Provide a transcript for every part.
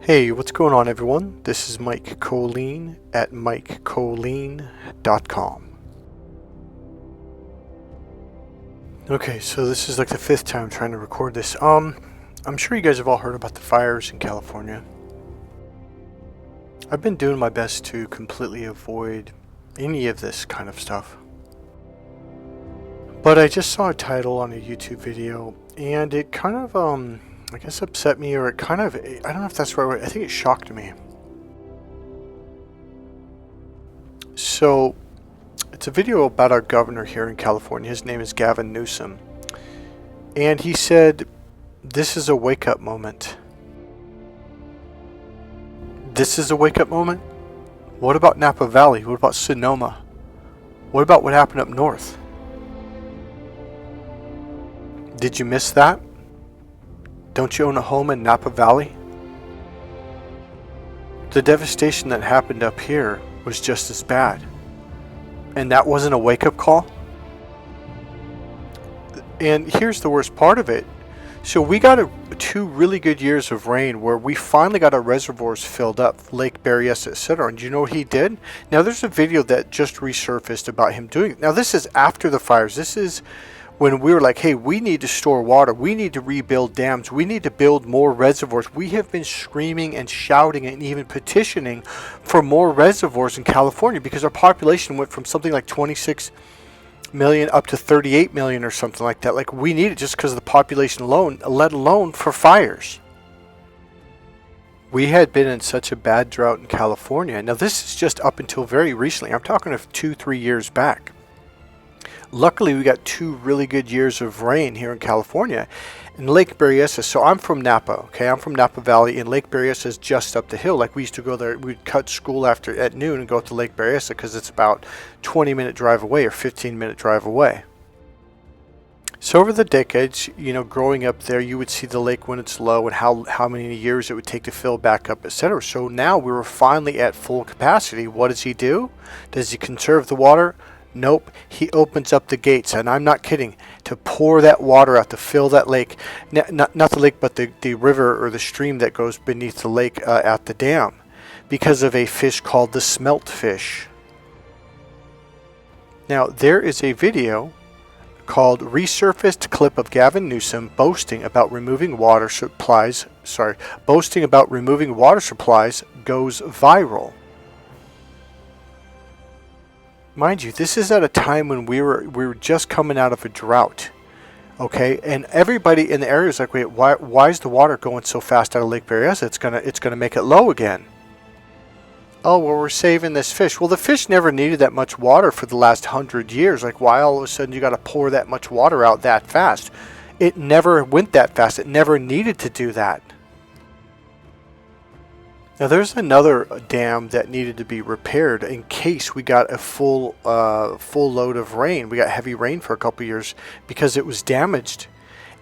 Hey, what's going on, everyone? This is Mike Kollin at MikeKollin.com. Okay, so this is like the fifth time trying to record this. I'm sure you guys have all heard about the fires in California. I've been doing my best to completely avoid any of this kind of stuff. But I just saw a title on a YouTube video, and it kind of, I guess upset me, or it kind of, I don't know if that's the right word, I think it shocked me. So, it's a video about our governor here in California. His name is Gavin Newsom. And he said, this is a wake-up moment. This is a wake-up moment? What about Napa Valley? What about Sonoma? What about what happened up north? Did you miss that? Don't you own a home in Napa Valley? The devastation that happened up here was just as bad. And that wasn't a wake-up call? And here's the worst part of it. So we got two really good years of rain where we finally got our reservoirs filled up, Lake Berryessa, etc. And you know what he did? Now there's a video that just resurfaced about him doing it. Now this is after the fires. This is when we were like, hey, we need to store water. We need to rebuild dams. We need to build more reservoirs. We have been screaming and shouting and even petitioning for more reservoirs in California because our population went from something like 26 million up to 38 million or something like that. Like, we need it just because of the population alone, let alone for fires. We had been in such a bad drought in California. Now, this is just up until very recently. I'm talking of 2-3 years back. Luckily, we got 2 really good years of rain here in California. In Lake Berryessa, so I'm from Napa, okay? I'm from Napa Valley, and Lake Berryessa is just up the hill. Like, we used to go there, we'd cut school at noon and go to Lake Berryessa because it's about 20-minute drive away or 15-minute drive away. So over the decades, you know, growing up there, you would see the lake when it's low and how many years it would take to fill back up, etc. So now we were finally at full capacity. What does he do? Does he conserve the water? Nope. He opens up the gates, and I'm not kidding, to pour that water out, to fill that lake. Not the lake, but the river or the stream that goes beneath the lake at the dam, because of a fish called the smelt fish. Now, there is a video called Resurfaced Clip of Gavin Newsom boasting about removing water supplies. Boasting about removing water supplies goes viral. Mind you, this is at a time when we were just coming out of a drought, okay? And everybody in the area is like, wait, why is the water going so fast out of Lake Berryessa? It's gonna make it low again. Oh, well, we're saving this fish. Well, the fish never needed that much water for the last 100 years. Like, why all of a sudden you got to pour that much water out that fast? It never went that fast. It never needed to do that. Now there's another dam that needed to be repaired in case we got a full load of rain. We got heavy rain for a couple years because it was damaged.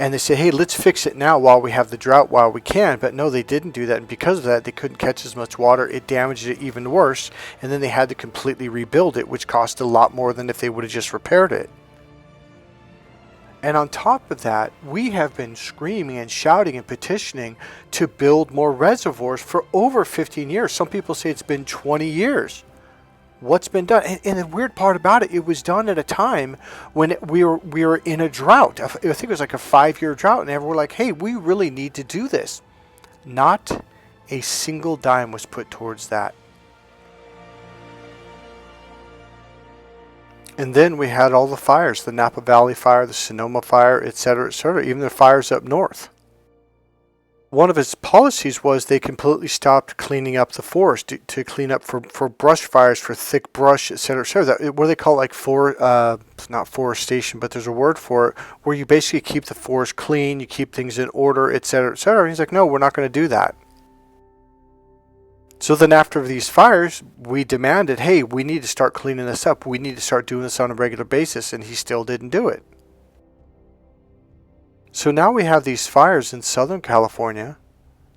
And they said, hey, let's fix it now while we have the drought, while we can. But no, they didn't do that. And because of that, they couldn't catch as much water. It damaged it even worse. And then they had to completely rebuild it, which cost a lot more than if they would have just repaired it. And on top of that, we have been screaming and shouting and petitioning to build more reservoirs for over 15 years. Some people say it's been 20 years. What's been done? And the weird part about it, it was done at a time when we were in a drought. I think it was like a 5-year drought, and everyone were like, hey, we really need to do this. Not a single dime was put towards that. And then we had all the fires, the Napa Valley fire, the Sonoma fire, etc., even the fires up north. One of his policies was they completely stopped cleaning up the forest to clean up for brush fires, for thick brush, etc., etc. What do they call it? Like not forestation, but there's a word for it, where you basically keep the forest clean, you keep things in order, etc., etc. And he's like, no, we're not going to do that. So then after these fires, we demanded, hey, we need to start cleaning this up. We need to start doing this on a regular basis, and he still didn't do it. So now we have these fires in Southern California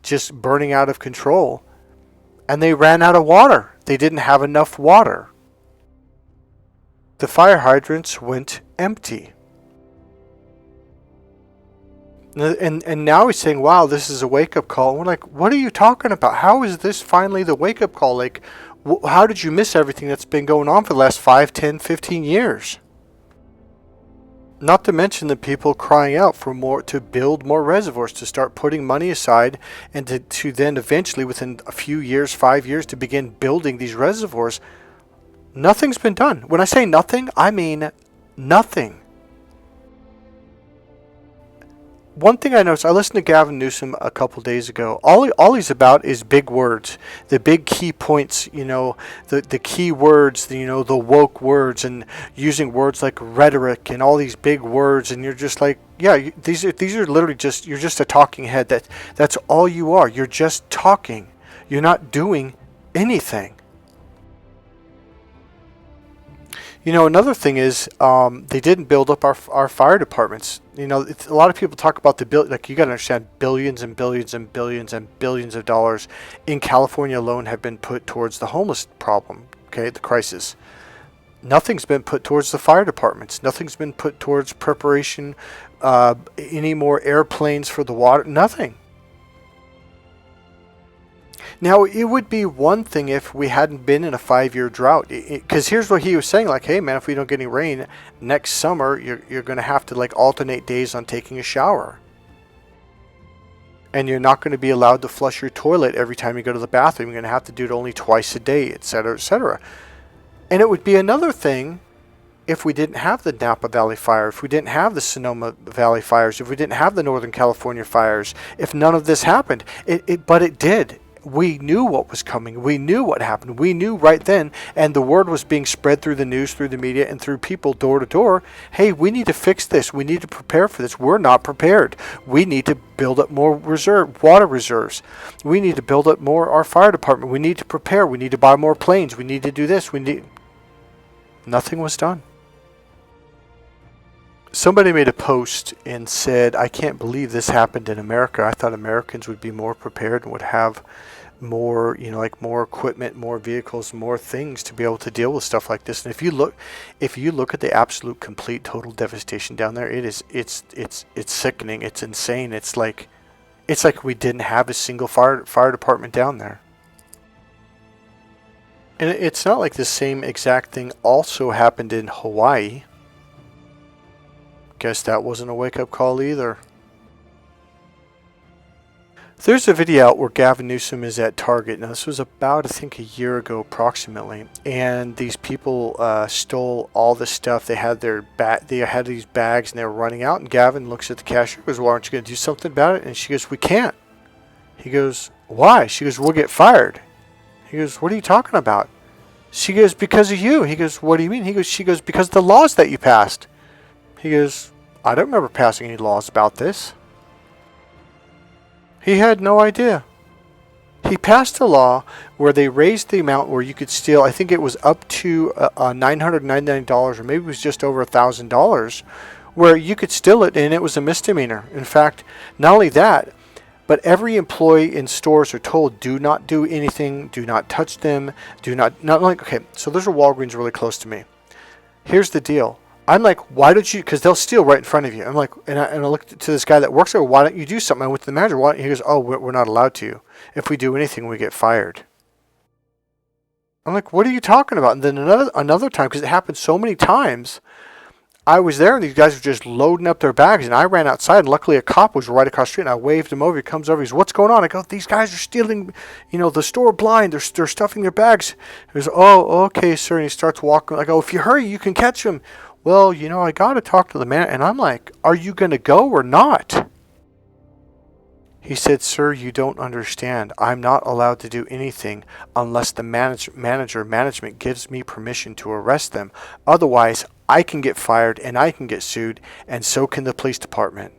just burning out of control, and they ran out of water. They didn't have enough water. The fire hydrants went empty. And now he's saying, wow, this is a wake-up call. And we're like, what are you talking about? How is this finally the wake-up call? Like, how did you miss everything that's been going on for the last 5, 10, 15 years? Not to mention the people crying out for more, to build more reservoirs, to start putting money aside, and to then eventually, within a few years, 5 years, to begin building these reservoirs. Nothing's been done. When I say nothing, I mean nothing. One thing I noticed, I listened to Gavin Newsom a couple days ago. All he's about is big words, the big key points, the key words, the woke words, and using words like rhetoric and all these big words. And you're just like, yeah, these are literally just, you're just a talking head. That's all you are. You're just talking. You're not doing anything. Another thing is they didn't build up our fire departments. A lot of people talk about the bill. Like, you got to understand, billions and billions and billions and billions of dollars in California alone have been put towards the homeless problem. Okay, the crisis. Nothing's been put towards the fire departments. Nothing's been put towards preparation. Any more airplanes for the water? Nothing. Now, it would be one thing if we hadn't been in a 5-year drought. Because here's what he was saying, like, hey, man, if we don't get any rain next summer, you're going to have to, like, alternate days on taking a shower. And you're not going to be allowed to flush your toilet every time you go to the bathroom. You're going to have to do it only twice a day, etc., etc. And it would be another thing if we didn't have the Napa Valley fire, if we didn't have the Sonoma Valley fires, if we didn't have the Northern California fires, if none of this happened. But it did. We knew what was coming. We knew what happened. We knew right then, and the word was being spread through the news, through the media, and through people door to door. Hey, we need to fix this. We need to prepare for this. We're not prepared. We need to build up more water reserves. We need to build up more our fire department. We need to prepare. We need to buy more planes. We need to do this. Nothing was done. Somebody made a post and said, I can't believe this happened in America. I thought Americans would be more prepared and would have more, like more equipment, more vehicles, more things to be able to deal with stuff like this. And if you look at the absolute, complete, total devastation down there, it's sickening. It's insane. It's like we didn't have a single fire department down there. And it's not like the same exact thing also happened in Hawaii. Guess that wasn't a wake-up call either. There's a video out where Gavin Newsom is at Target. Now, this was about, I think, a year ago approximately. And these people stole all the stuff. They had these bags and they were running out. And Gavin looks at the cashier and goes, well, aren't you going to do something about it? And she goes, we can't. He goes, why? She goes, we'll get fired. He goes, what are you talking about? She goes, because of you. He goes, what do you mean? She goes, because of the laws that you passed. He goes, I don't remember passing any laws about this. He had no idea. He passed a law where they raised the amount where you could steal, I think it was up to $999, or maybe it was just over $1,000, where you could steal it and it was a misdemeanor. In fact, not only that, but every employee in stores are told, do not do anything, do not touch them, okay, so there's a Walgreens really close to me. Here's the deal. I'm like, why don't you, because they'll steal right in front of you. I'm like, and I looked to this guy that works there, why don't you do something? I went to the manager, why don't you? He goes, oh, we're not allowed to. If we do anything, we get fired. I'm like, what are you talking about? And then another time, because it happened so many times, I was there and these guys were just loading up their bags, and I ran outside, and luckily a cop was right across the street, and I waved him over. He comes over, he goes, what's going on? I go, these guys are stealing, the store blind. They're stuffing their bags. He goes, oh, okay, sir. And he starts walking. I go, if you hurry, you can catch them. Well, I got to talk to the man. And I'm like, are you going to go or not? He said, sir, you don't understand. I'm not allowed to do anything unless the management gives me permission to arrest them. Otherwise, I can get fired and I can get sued, and so can the police department.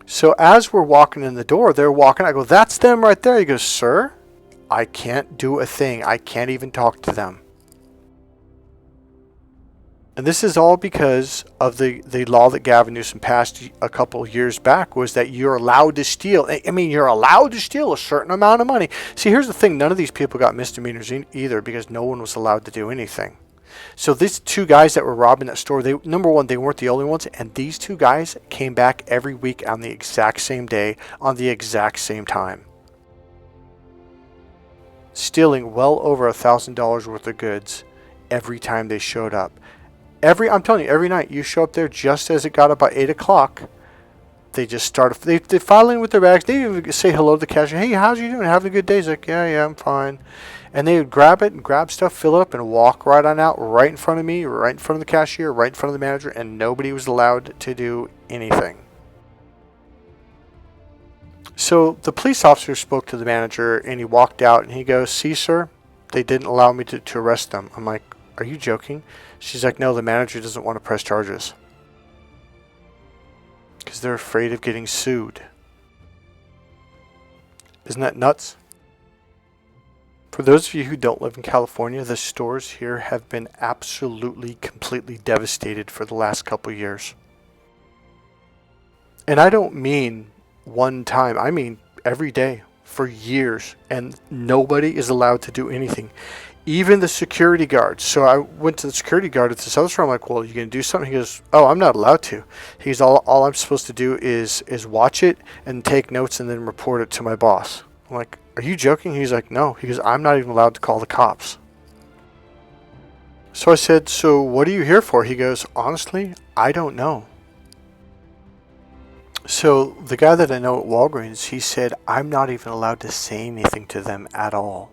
So as we're walking in the door, they're walking. I go, that's them right there. He goes, sir, I can't do a thing. I can't even talk to them. And this is all because of the law that Gavin Newsom passed a couple years back, was that you're allowed to steal. I mean, you're allowed to steal a certain amount of money. See, here's the thing. None of these people got misdemeanors either, because no one was allowed to do anything. So these two guys that were robbing that store, they, number one, they weren't the only ones, and these two guys came back every week on the exact same day, on the exact same time, stealing well over $1,000 worth of goods every time they showed up. I'm telling you, every night you show up there, just as it got about 8 o'clock, they just start, they file in with their bags. They even say hello to the cashier. Hey, how's you doing? Having a good day? He's like, yeah, I'm fine. And they would grab it and grab stuff, fill it up, and walk right on out, right in front of me, right in front of the cashier, right in front of the manager, and nobody was allowed to do anything. So the police officer spoke to the manager, and he walked out, and he goes, see, sir, they didn't allow me to arrest them. I'm like, are you joking? She's like, no, the manager doesn't want to press charges because they're afraid of getting sued. Isn't that nuts? For those of you who don't live in California, the stores here have been absolutely, completely devastated for the last couple of years. And I don't mean one time, I mean every day for years, and nobody is allowed to do anything. Even the security guards. So I went to the security guard at this other store. I'm like, well, you going to do something? He goes, oh, I'm not allowed to. He's all I'm supposed to do is watch it and take notes and then report it to my boss. I'm like, are you joking? He's like, no. He goes, I'm not even allowed to call the cops. So I said, so what are you here for? He goes, honestly, I don't know. So the guy that I know at Walgreens, he said, I'm not even allowed to say anything to them at all.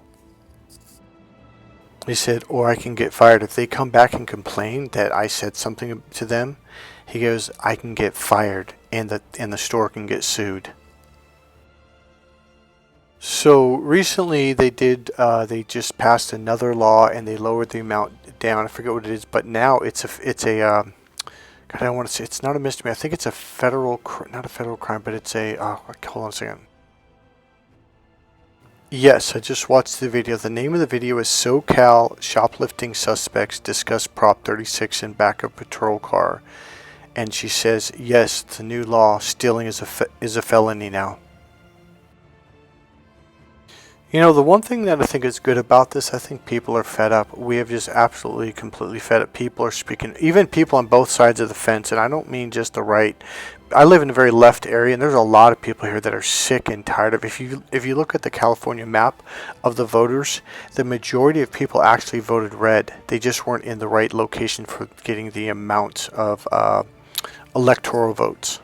He said, or I can get fired. If they come back and complain that I said something to them, he goes, I can get fired and the store can get sued. So recently they just passed another law and they lowered the amount down. I forget what it is, but now it's a God, I don't want to say, it's not a misdemeanor. I think it's a federal, not a federal crime, but it's a, hold on a second. Yes, I just watched the video. The name of the video is SoCal Shoplifting Suspects Discuss Prop 36 in Back of Patrol Car. And she says, yes, the new law, stealing is a felony now. You know, the one thing that I think is good about this, I think people are fed up. We have just absolutely, completely fed up. People are speaking, even people on both sides of the fence, and I don't mean just the right. I live in a very left area, and there's a lot of people here that are sick and tired of. If you look at the California map of the voters, the majority of people actually voted red. They just weren't in the right location for getting the amount of electoral votes.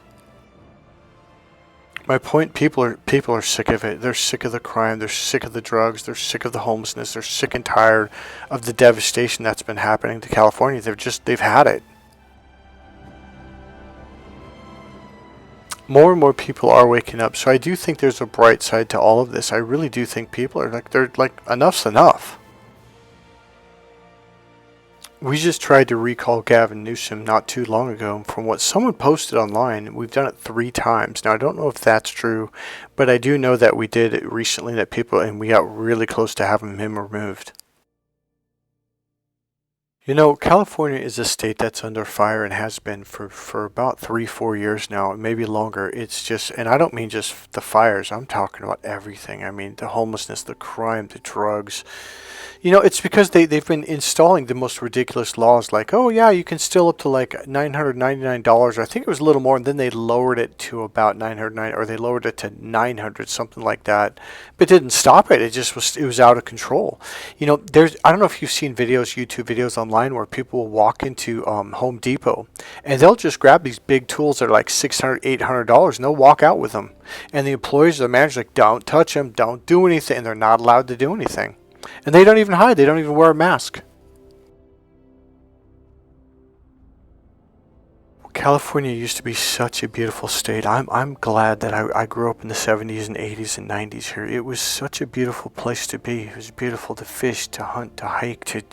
My point, people are sick of it. They're sick of the crime. They're sick of the drugs. They're sick of the homelessness. They're sick and tired of the devastation that's been happening to California. They've had it. More and more people are waking up. So I do think there's a bright side to all of this. I really do think people are they're like, enough's enough. We just tried to recall Gavin Newsom not too long ago. From what someone posted online, we've done it 3 times. Now, I don't know if that's true, but I do know that we did it recently, and we got really close to having him removed. You know, California is a state that's under fire and has been for about 3-4 years now, maybe longer. It's just, and I don't mean just the fires, I'm talking about everything. I mean, the homelessness, the crime, the drugs. You know, it's because they've been installing the most ridiculous laws like, oh yeah, you can steal up to like $999. I think it was a little more, and then they lowered it to about $909, or they lowered it to $900, something like that. But it didn't stop it. It was out of control. You know, I don't know if you've seen YouTube videos online where people will walk into Home Depot and they'll just grab these big tools that are like $600, $800, and they'll walk out with them. And the employees, the manager's like, don't touch them, don't do anything, and they're not allowed to do anything. And they don't even hide. They don't even wear a mask. California used to be such a beautiful state. I'm glad that I grew up in the 70s and 80s and 90s here. It was such a beautiful place to be. It was beautiful to fish, to hunt, to hike, to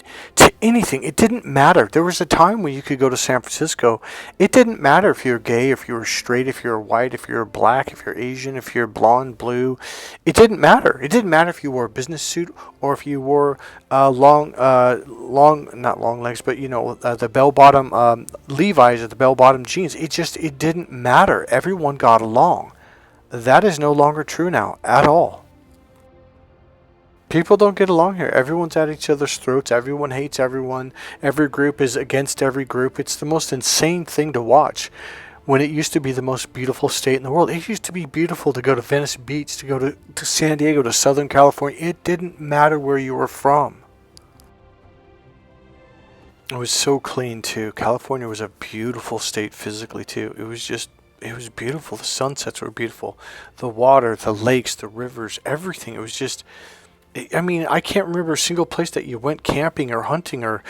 anything. It didn't matter. There was a time when you could go to San Francisco. It didn't matter if you're gay, if you were straight, if you're white, if you're black, if you're Asian, if you're blonde, blue. It didn't matter. It didn't matter if you wore a business suit or if you wore not long legs, but you know, the bell-bottom Levi's or the bell-bottom jeans. It didn't matter. Everyone got along. That is no longer true now at all. People don't get along here. Everyone's at each other's throats. Everyone hates everyone. Every group is against every group. It's the most insane thing to watch. When it used to be the most beautiful state in the world. It used to be beautiful to go to Venice Beach, to go to San Diego, to Southern California. It didn't matter where you were from. It was so clean too. California was a beautiful state physically too. It was beautiful. The sunsets were beautiful. The water, the lakes, the rivers, everything. It was just, I mean, I can't remember a single place that you went camping or hunting or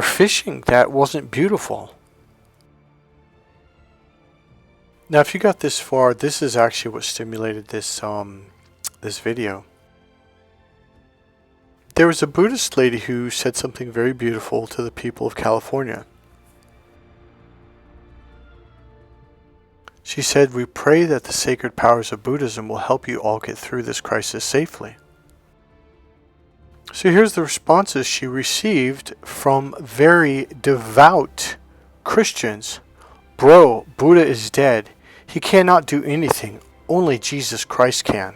fishing that wasn't beautiful. Now, if you got this far, this is actually what stimulated this video. There was a Buddhist lady who said something very beautiful to the people of California. She said, "We pray that the sacred powers of Buddhism will help you all get through this crisis safely." So here's the responses she received from very devout Christians. "Bro, Buddha is dead. He cannot do anything. Only Jesus Christ can."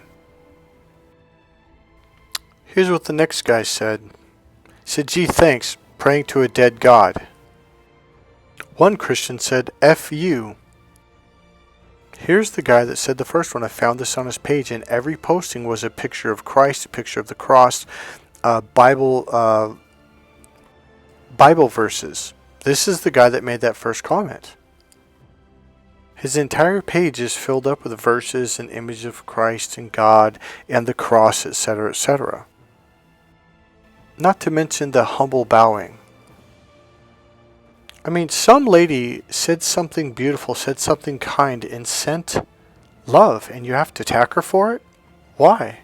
Here's what the next guy said. He said, "Gee, thanks, praying to a dead God." One Christian said, "F you." Here's the guy that said the first one. I found this on his page, and every posting was a picture of Christ, a picture of the cross, Bible verses. This is the guy that made that first comment. His entire page is filled up with verses and images of Christ and God and the cross, etc., etc. Not to mention the humble bowing. I mean, some lady said something beautiful, said something kind, and sent love, and you have to attack her for it? Why?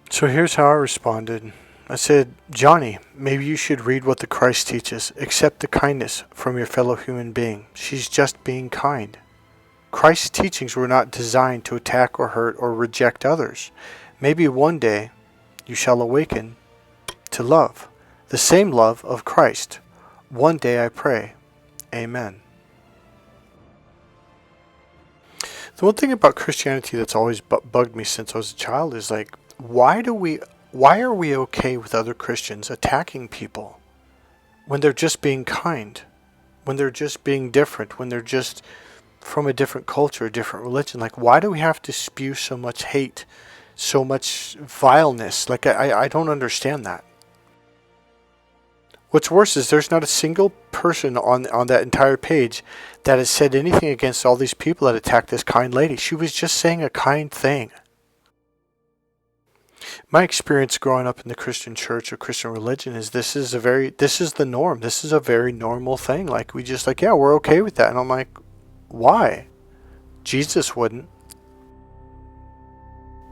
So here's how I responded. I said, "Johnny, maybe you should read what the Christ teaches. Accept the kindness from your fellow human being. She's just being kind. Christ's teachings were not designed to attack or hurt or reject others. Maybe one day you shall awaken to love, the same love of Christ. One day I pray. Amen." The one thing about Christianity that's always bugged me since I was a child is like, why are we okay with other Christians attacking people when they're just being kind, when they're just being different, when they're just from a different culture, a different religion? Like, why do we have to spew so much hate, so much vileness? Like, I don't understand that. What's worse is there's not a single person on that entire page that has said anything against all these people that attacked this kind lady. She was just saying a kind thing. My experience growing up in the Christian church or Christian religion is this is the norm. This is a very normal thing. Like, we just like, yeah, we're okay with that. And I'm like, why? Jesus wouldn't.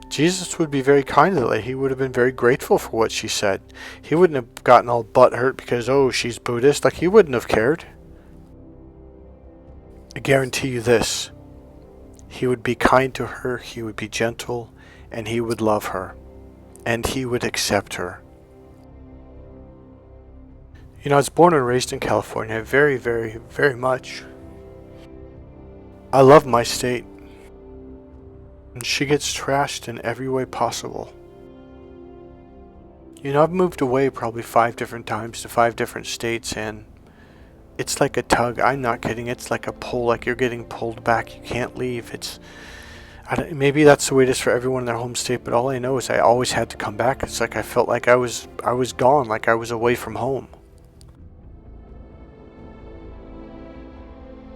Jesus would be very kind to the lady. He would have been very grateful for what she said. He wouldn't have gotten all butthurt because, oh, she's Buddhist. Like, he wouldn't have cared. I guarantee you this. He would be kind to her. He would be gentle. And he would love her. And he would accept her. You know, I was born and raised in California very, very, very much. I love my state. And she gets trashed in every way possible. You know, I've moved away probably 5 different times to 5 different states, and it's like a tug. I'm not kidding. It's like a pull, like you're getting pulled back. You can't leave. Maybe that's the way it is for everyone in their home state, but all I know is I always had to come back. It's like I felt like I was gone, like I was away from home.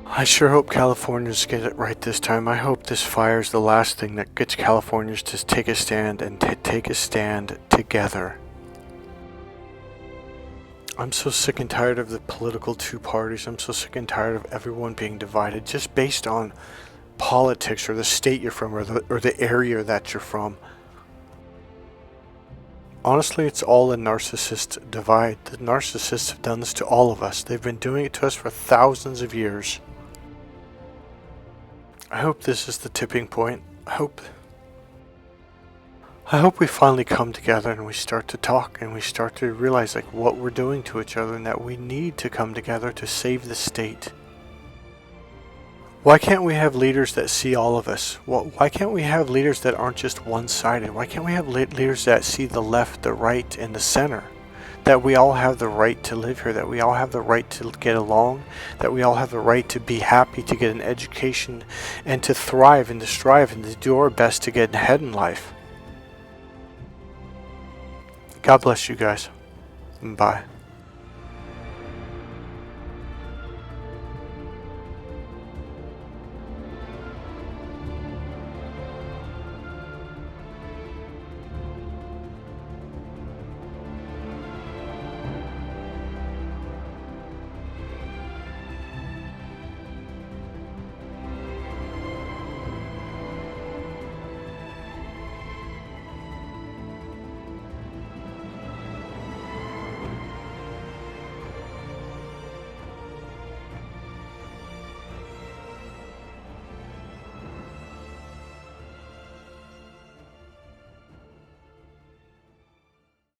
I sure hope Californians get it right this time. I hope this fire is the last thing that gets Californians to take a stand and take a stand together. I'm so sick and tired of the political two parties. I'm so sick and tired of everyone being divided just based on politics or the state you're from or the area that you're from. Honestly, it's all a narcissist divide. The narcissists have done this to all of us. They've been doing it to us for thousands of years. I hope this is the tipping point. I hope we finally come together and we start to talk and we start to realize like what we're doing to each other and that we need to come together to save the state. Why can't we have leaders that see all of us? Why can't we have leaders that aren't just one-sided? Why can't we have leaders that see the left, the right, and the center? That we all have the right to live here, that we all have the right to get along, that we all have the right to be happy, to get an education, and to thrive and to strive and to do our best to get ahead in life. God bless you guys. Bye.